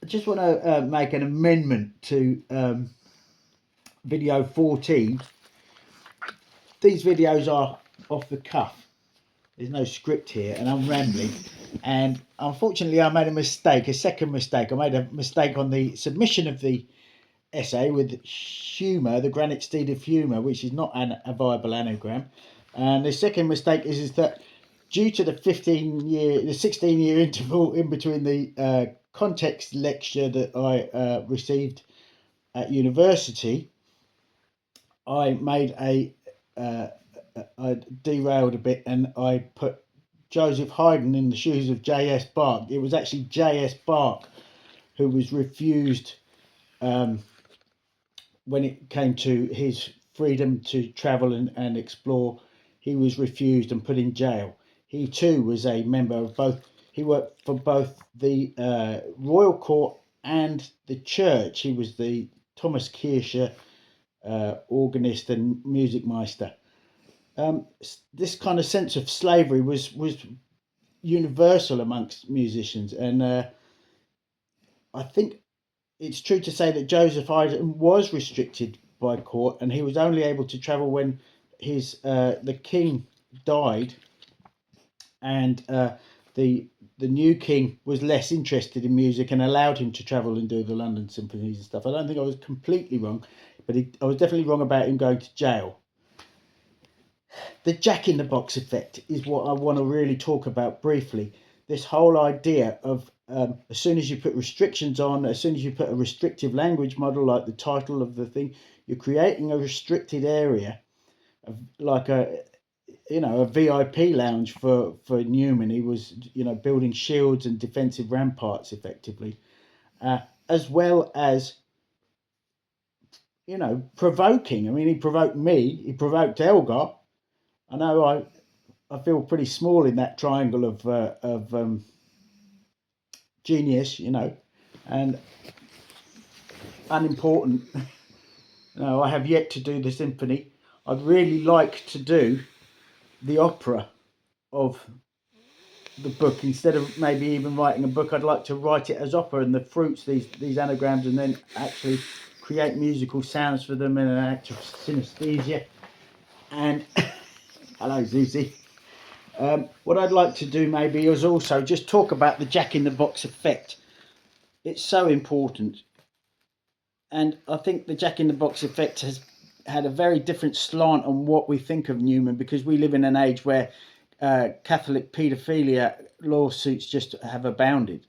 I just want to make an amendment to video 14. These videos are off the cuff. There's no script here, and I'm rambling. And unfortunately, I made a second mistake. I made a mistake on the submission of the essay with humour, the granite steed of humour, which is not a viable anagram. And the second mistake is that due to the 16-year interval in between the context lecture that I received at university, I made I derailed a bit and I put Joseph Haydn in the shoes of J.S. Bach. It was actually J.S. Bach who was refused when it came to his freedom to travel and explore. He was refused and put in jail. He too was a member of both. He worked for both the royal court and the church. He was the Thomas Kircher organist and music meister. This kind of sense of slavery was universal amongst musicians, and I think it's true to say that Joseph Haydn was restricted by court, and he was only able to travel when the king died, and the new king was less interested in music and allowed him to travel and do the London symphonies and stuff. I don't think I was completely wrong, but I was definitely wrong about him going to jail. The Jack in the Box effect is what I want to really talk about briefly. This whole idea of as soon as you put restrictions on, as soon as you put a restrictive language model like the title of the thing, you're creating a restricted area, of like a VIP lounge for Newman. He was building shields and defensive ramparts effectively, as well as provoking. I mean, he provoked me. He provoked Elgar. I know I feel pretty small in that triangle of genius, and unimportant. I have yet to do the symphony. I'd really like to do the opera of the book. Instead of maybe even writing a book, I'd like to write it as opera, and the fruits, these anagrams, and then actually create musical sounds for them in an act of synesthesia. And hello, Zuzi. What I'd like to do maybe is also just talk about the Jack in the Box effect. It's so important. And I think the Jack in the Box effect has had a very different slant on what we think of Newman, because we live in an age where Catholic paedophilia lawsuits just have abounded.